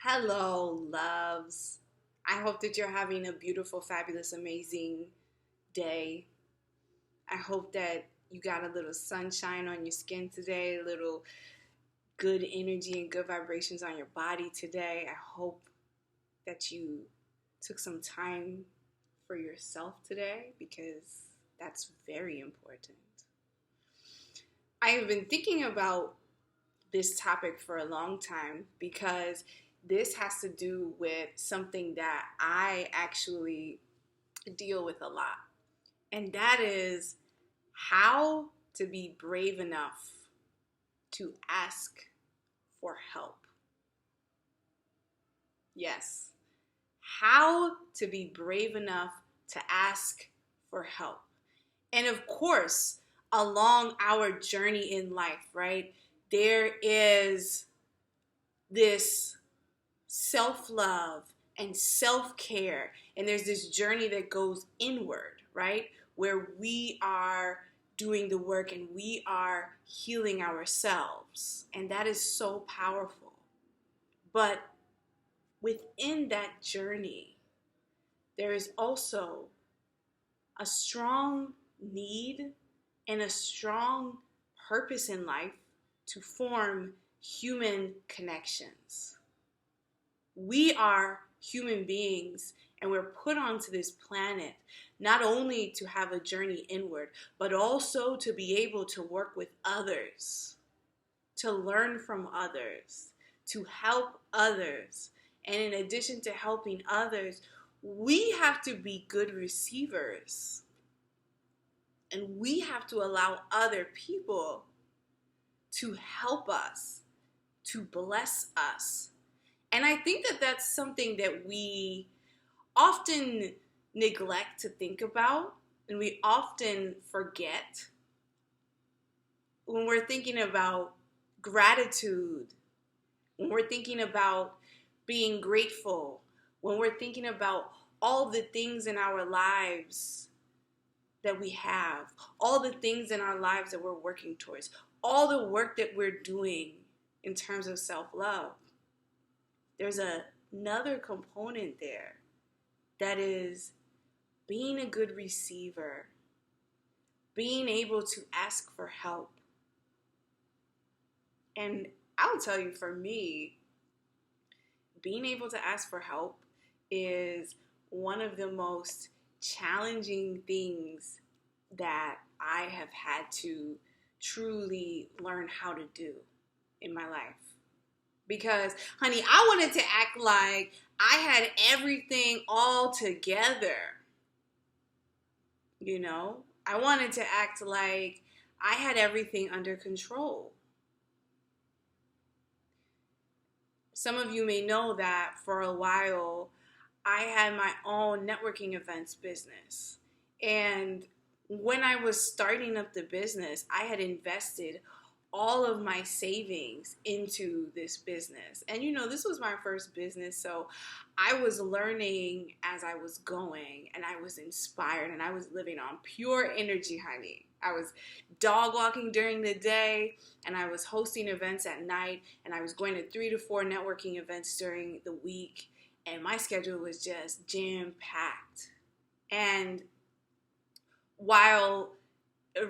Hello, loves. I hope that you're having a beautiful, fabulous, amazing day. I hope that you got a little sunshine on your skin today, a little good energy and good vibrations on your body today. I hope that you took some time for yourself today because that's very important. I have been thinking about this topic for a long time because this has to do with something that I actually deal with a lot. And that is how to be brave enough to ask for help. Yes, how to be brave enough to ask for help. And of course, along our journey in life, right, there is this self love and self care. And there's this journey that goes inward, right? Where we are doing the work and we are healing ourselves. And that is so powerful. But within that journey, there is also a strong need and a strong purpose in life to form human connections. We are human beings and we're put onto this planet not only to have a journey inward, but also to be able to work with others, to learn from others, to help others. And in addition to helping others, we have to be good receivers. And we have to allow other people to help us, to bless us. And I think that that's something that we often neglect to think about and we often forget when we're thinking about gratitude, when we're thinking about being grateful, when we're thinking about all the things in our lives that we have, all the things in our lives that we're working towards, all the work that we're doing in terms of self-love. There's another component there that is being a good receiver, being able to ask for help. And I'll tell you, for me, being able to ask for help is one of the most challenging things that I have had to truly learn how to do in my life. Because, honey, I wanted to act like I had everything all together. You know, I wanted to act like I had everything under control. Some of you may know that for a while, I had my own networking events business. And when I was starting up the business, I had invested all of my savings into this business. And you know, this was my first business, so I was learning as I was going, and I was inspired, and I was living on pure energy, honey. I was dog walking during the day, and I was hosting events at night, and I was going to 3 to 4 networking events during the week, and my schedule was just jam-packed. And while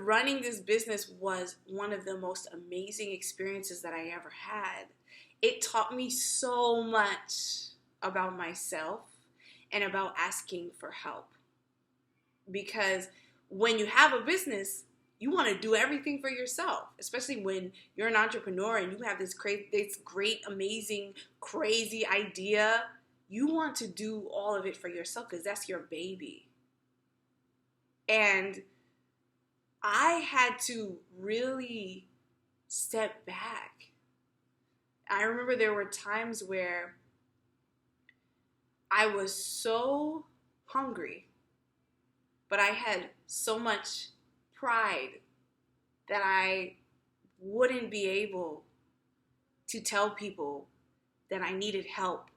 running this business was one of the most amazing experiences that I ever had, it taught me so much about myself and about asking for help. Because when you have a business, you want to do everything for yourself, especially when you're an entrepreneur and you have this great, amazing, crazy idea. You want to do all of it for yourself because that's your baby. And I had to really step back. I remember there were times where I was so hungry, but I had so much pride that I wouldn't be able to tell people that I needed help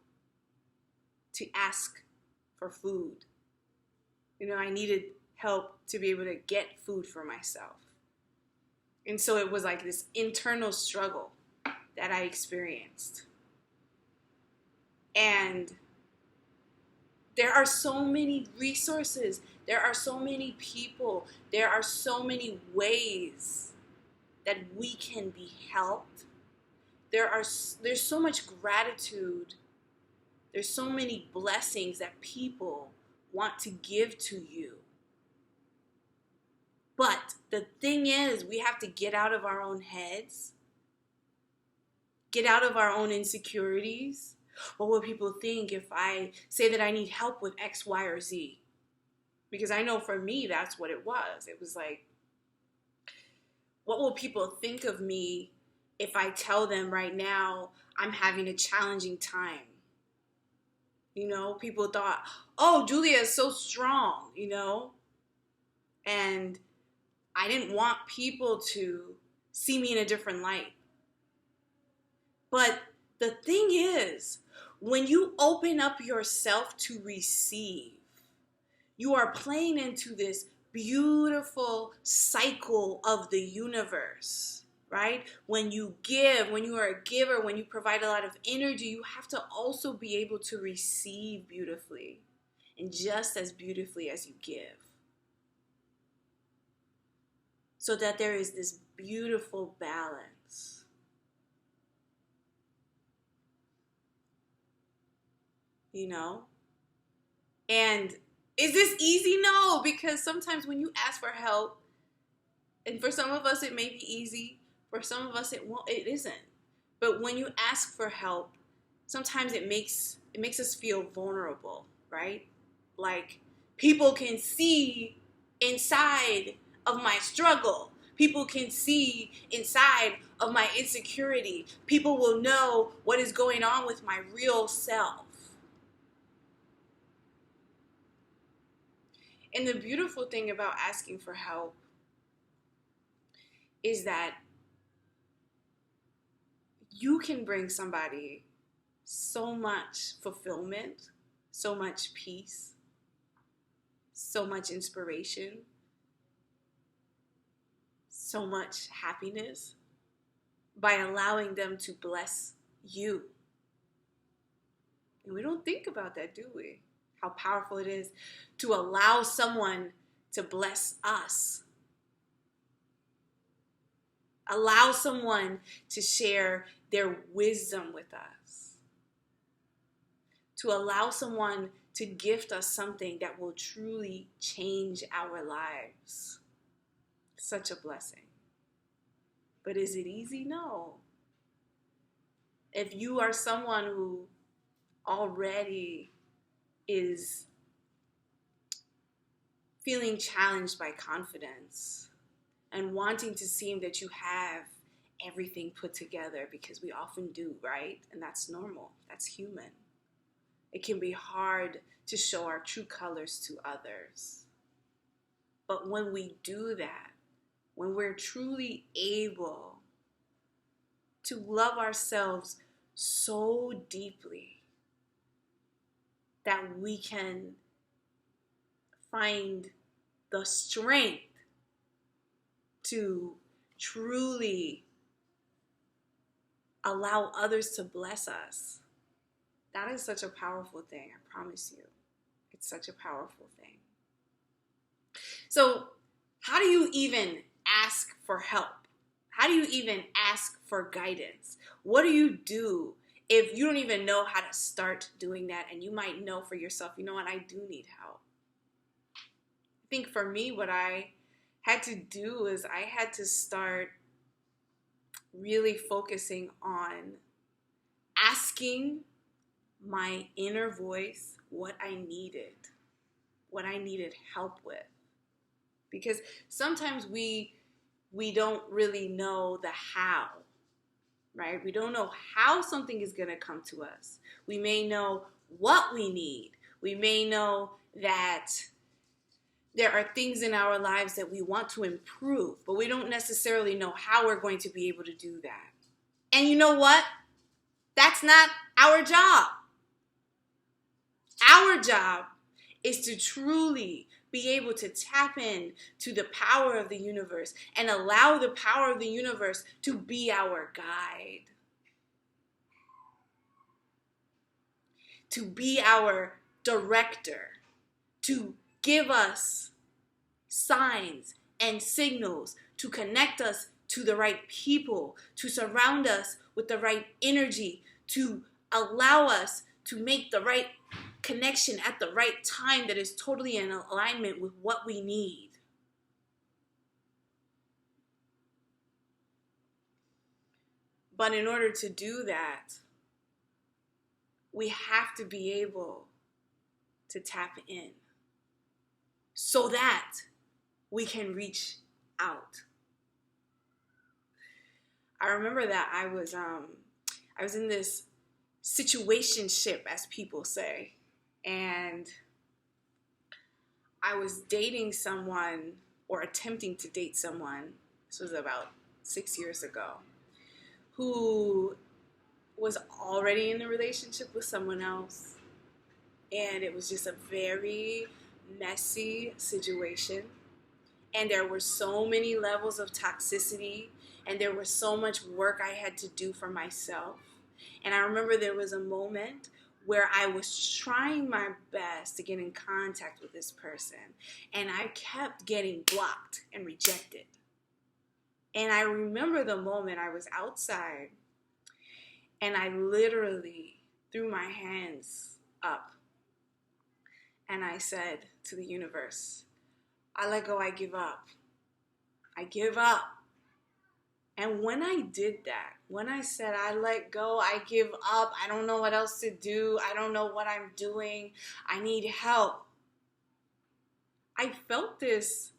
to ask for food. You know, I needed help to be able to get food for myself. And so it was like this internal struggle that I experienced. And there are so many resources. There are so many people. There are so many ways that we can be helped. There's so much gratitude. There's so many blessings that people want to give to you. But the thing is, we have to get out of our own heads, get out of our own insecurities. What will people think if I say that I need help with X, Y, or Z? Because I know for me, that's what it was. It was like, what will people think of me if I tell them right now I'm having a challenging time? You know, people thought, oh, Julia is so strong, you know? And I didn't want people to see me in a different light. But the thing is, when you open up yourself to receive, you are playing into this beautiful cycle of the universe, right? When you give, when you are a giver, when you provide a lot of energy, you have to also be able to receive beautifully and just as beautifully as you give. So that there is this beautiful balance. You know? And is this easy? No, because sometimes when you ask for help, and for some of us it may be easy, for some of us it isn't. But when you ask for help, sometimes it makes us feel vulnerable, right? Like people can see inside of my struggle. People can see inside of my insecurity. People will know what is going on with my real self. And the beautiful thing about asking for help is that you can bring somebody so much fulfillment, so much peace, so much inspiration, so much happiness by allowing them to bless you. And we don't think about that, do we? How powerful it is to allow someone to bless us. Allow someone to share their wisdom with us. To allow someone to gift us something that will truly change our lives. Such a blessing. But is it easy? No. If you are someone who already is feeling challenged by confidence and wanting to seem that you have everything put together, because we often do, right? And that's normal. That's human. It can be hard to show our true colors to others. But when we do that, when we're truly able to love ourselves so deeply that we can find the strength to truly allow others to bless us, that is such a powerful thing, I promise you. It's such a powerful thing. So, how do you even ask for help? How do you even ask for guidance? What do you do if you don't even know how to start doing that, and you might know for yourself, you know what, I do need help? I think for me, what I had to do is I had to start really focusing on asking my inner voice what I needed help with. Because sometimes we don't really know the how, right? We don't know how something is going to come to us. We may know what we need. We may know that there are things in our lives that we want to improve, but we don't necessarily know how we're going to be able to do that. And you know what? That's not our job. Our job is to truly be able to tap in to the power of the universe and allow the power of the universe to be our guide. to be our director, to give us signs and signals, to connect us to the right people, to surround us with the right energy, to allow us to make the right connection at the right time that is totally in alignment with what we need. But in order to do that, we have to be able to tap in so that we can reach out. I remember that I was in this situationship, as people say, and I was dating someone, or attempting to date someone. This was about 6 years ago, who was already in a relationship with someone else. And it was just a very messy situation. And there were so many levels of toxicity, and there was so much work I had to do for myself. And I remember there was a moment where I was trying my best to get in contact with this person, and I kept getting blocked and rejected. And I remember the moment I was outside, and I literally threw my hands up, and I said to the universe, I let go, I give up. I give up. And when I did that, when I said, I let go, I give up, I don't know what else to do, I don't know what I'm doing, I need help, I felt this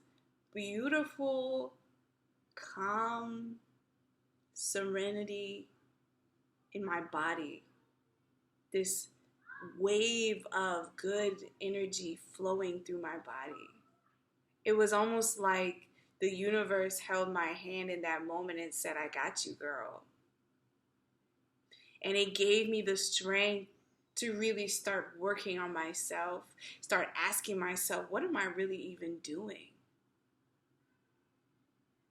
beautiful, calm serenity in my body, this wave of good energy flowing through my body. It was almost like the universe held my hand in that moment and said, I got you, girl. And it gave me the strength to really start working on myself, start asking myself, what am I really even doing?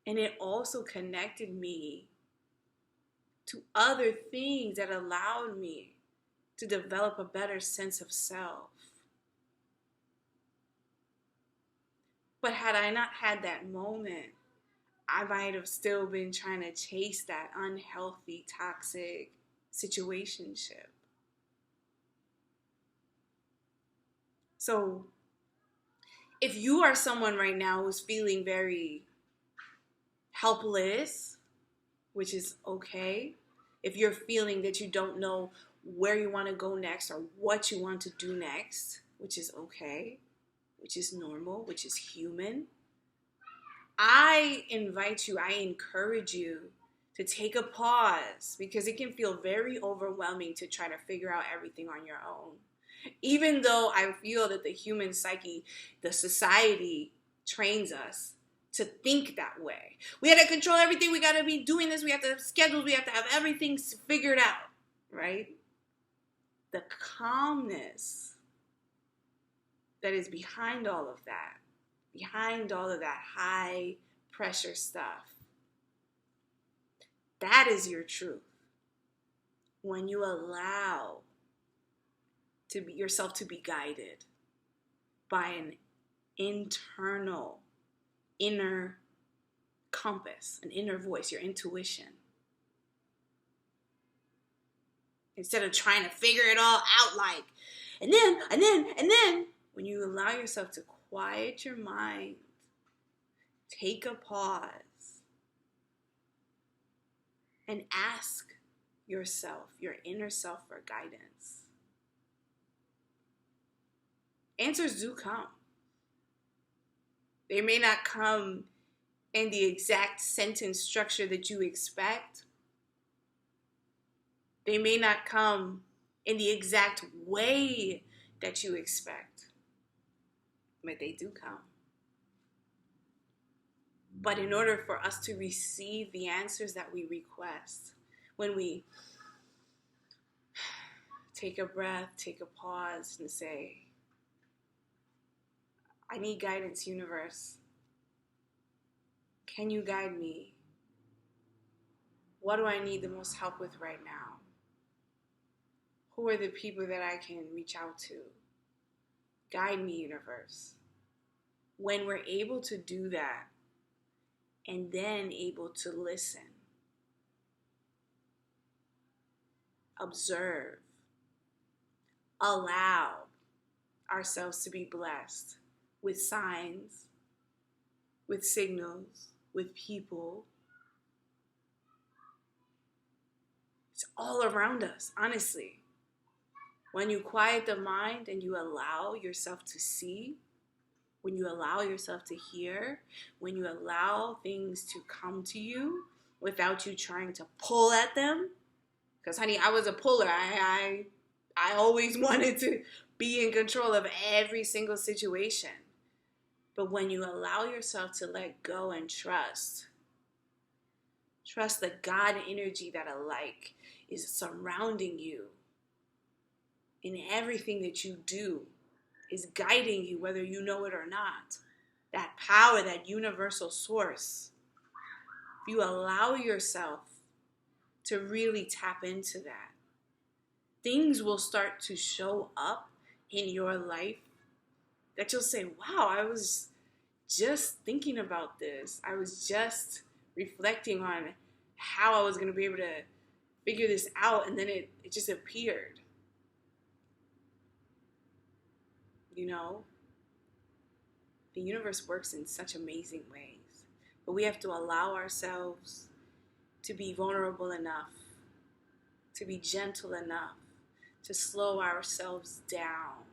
And it also connected me to other things that allowed me to develop a better sense of self. But had I not had that moment, I might have still been trying to chase that unhealthy, toxic situationship. So if you are someone right now who's feeling very helpless, which is okay, if you're feeling that you don't know where you want to go next or what you want to do next, which is okay, which is normal, which is human, I invite you, I encourage you to take a pause, because it can feel very overwhelming to try to figure out everything on your own. Even though I feel that the human psyche, the society trains us to think that way. We have to control everything. We got to be doing this. We have to have schedules. We have to have everything figured out, right? The calmness that is behind all of that high pressure stuff, that is your truth. When you allow yourself to be guided by an internal, inner compass, an inner voice, your intuition. Instead of trying to figure it all out like, and then, when you allow yourself to quiet your mind, take a pause, and ask yourself, your inner self, for guidance. Answers do come. They may not come in the exact sentence structure that you expect. They may not come in the exact way that you expect, but they do come. But in order for us to receive the answers that we request, when we take a breath, take a pause, and say, I need guidance, universe. Can you guide me? What do I need the most help with right now? Who are the people that I can reach out to? Guide me, universe. When we're able to do that and then able to listen, observe, allow ourselves to be blessed with signs, with signals, with people. It's all around us, honestly. When you quiet the mind and you allow yourself to see, when you allow yourself to hear, when you allow things to come to you without you trying to pull at them, because honey, I was a puller. I always wanted to be in control of every single situation. But when you allow yourself to let go and trust the God energy that alike is surrounding you in everything that you do, is guiding you whether you know it or not. That power, that universal source. If you allow yourself to really tap into that, things will start to show up in your life that you'll say, wow, I was just thinking about this. I was just reflecting on how I was going to be able to figure this out, and then it just appeared. You know, the universe works in such amazing ways, but we have to allow ourselves to be vulnerable enough, to be gentle enough, to slow ourselves down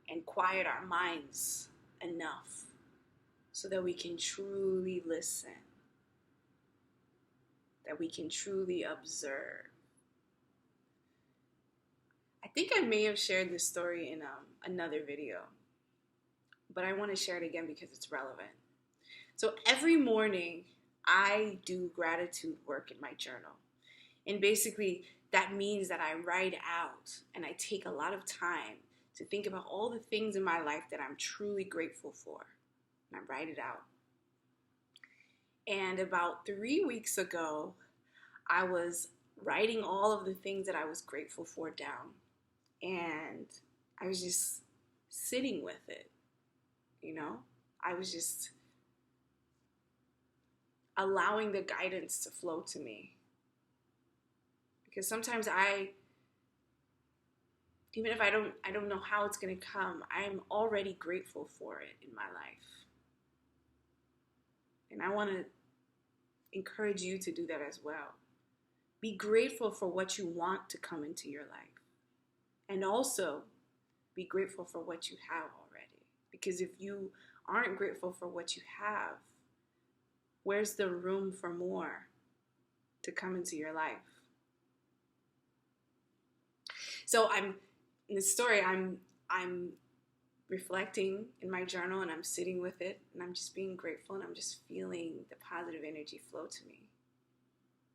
and quiet our minds enough so that we can truly listen, that we can truly observe. I think I may have shared this story in another video, but I want to share it again because it's relevant. So every morning I do gratitude work in my journal. And basically that means that I write out and I take a lot of time to think about all the things in my life that I'm truly grateful for. And I write it out. And about 3 weeks ago, I was writing all of the things that I was grateful for down. And I was just sitting with it, you know? I was just allowing the guidance to flow to me. Because sometimes even if I don't know how it's going to come, I am already grateful for it in my life. And I want to encourage you to do that as well. Be grateful for what you want to come into your life. And also be grateful for what you have already. Because if you aren't grateful for what you have, where's the room for more to come into your life? So in this story, I'm reflecting in my journal and I'm sitting with it and I'm just being grateful and I'm just feeling the positive energy flow to me.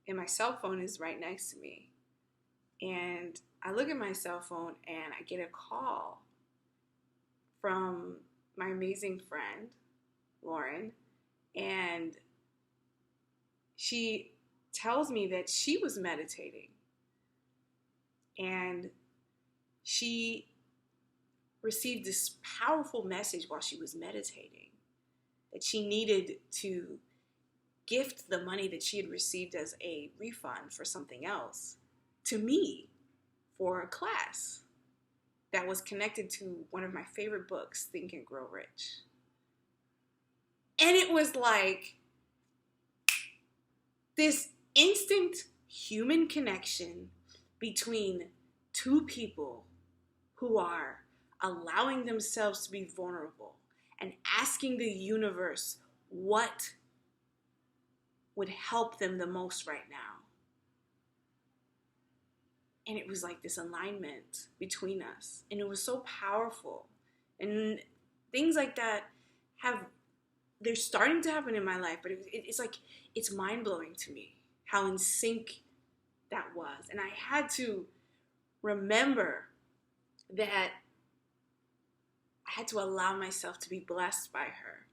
And my cell phone is right next to me. And I look at my cell phone and I get a call from my amazing friend, Lauren, and she tells me that she was meditating and she received this powerful message while she was meditating that she needed to gift the money that she had received as a refund for something else to me for a class that was connected to one of my favorite books, Think and Grow Rich. And it was like this instant human connection between two people who are allowing themselves to be vulnerable and asking the universe what would help them the most right now. And it was like this alignment between us. And it was so powerful. And things like that they're starting to happen in my life, but it's like, it's mind-blowing to me how in sync that was. And I had to remember that I had to allow myself to be blessed by her.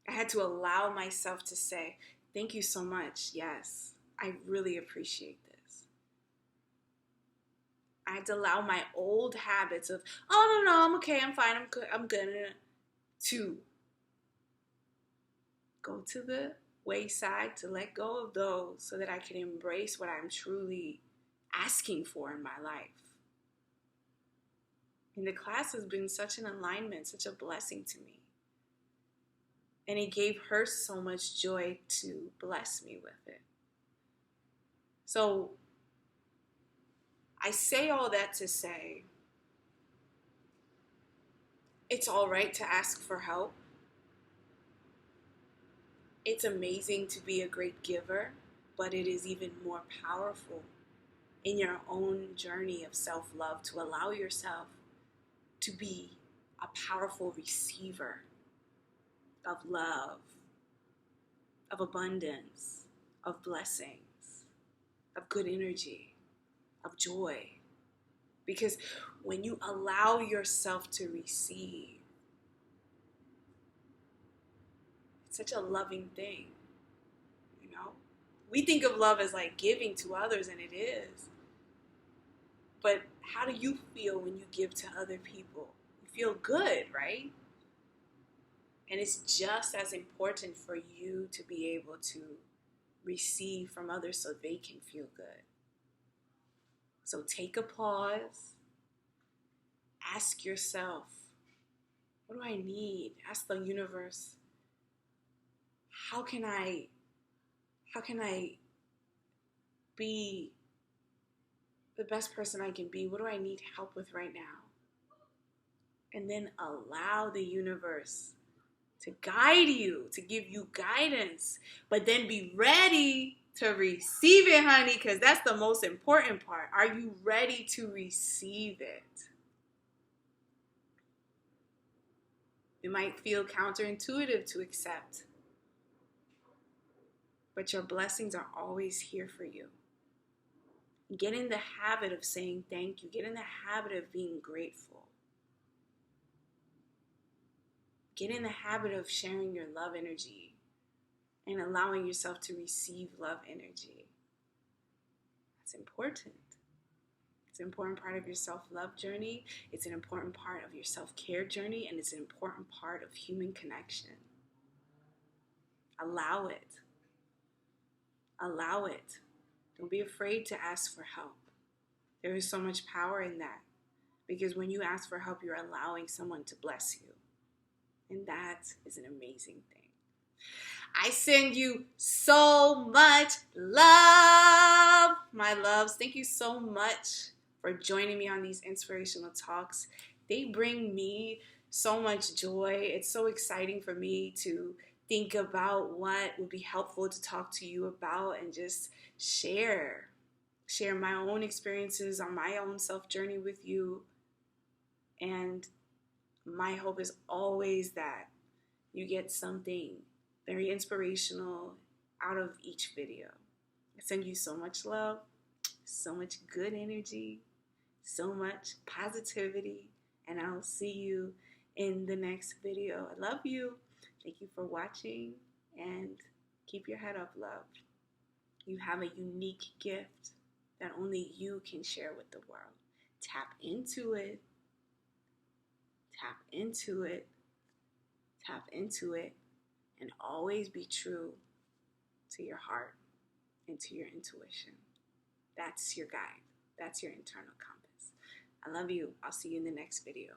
I had to allow myself to say, thank you so much. Yes, I really appreciate this. I had to allow my old habits of, oh, no, I'm okay, I'm fine, I'm good, to go to the wayside, to let go of those so that I can embrace what I'm truly asking for in my life. And the class has been such an alignment, such a blessing to me. And it gave her so much joy to bless me with it. So I say all that to say, it's all right to ask for help. It's amazing to be a great giver, but it is even more powerful in your own journey of self-love to allow yourself to be a powerful receiver of love, of abundance, of blessings, of good energy, of joy. Because when you allow yourself to receive, it's such a loving thing, you know? We think of love as like giving to others, and it is. But how do you feel when you give to other people? You feel good, right? And it's just as important for you to be able to receive from others so they can feel good. So take a pause. Ask yourself, what do I need? Ask the universe, how can I be the best person I can be? What do I need help with right now? And then allow the universe to guide you, to give you guidance, but then be ready to receive it, honey, because that's the most important part. Are you ready to receive it? It might feel counterintuitive to accept, but your blessings are always here for you. Get in the habit of saying thank you. Get in the habit of being grateful. Get in the habit of sharing your love energy and allowing yourself to receive love energy. That's important. It's an important part of your self-love journey. It's an important part of your self-care journey, and it's an important part of human connection. Allow it. Allow it. Don't be afraid to ask for help. There is so much power in that, because when you ask for help, you're allowing someone to bless you. And that is an amazing thing. I send you so much love, my loves. Thank you so much for joining me on these inspirational talks. They bring me so much joy. It's so exciting for me to think about what would be helpful to talk to you about and just share my own experiences on my own self journey with you. And my hope is always that you get something very inspirational out of each video. I send you so much love, so much good energy, so much positivity, and I'll see you in the next video. I love you. Thank you for watching, and keep your head up, love. You have a unique gift that only you can share with the world. Tap into it. Tap into it. Tap into it. And always be true to your heart and to your intuition. That's your guide. That's your internal compass. I love you. I'll see you in the next video.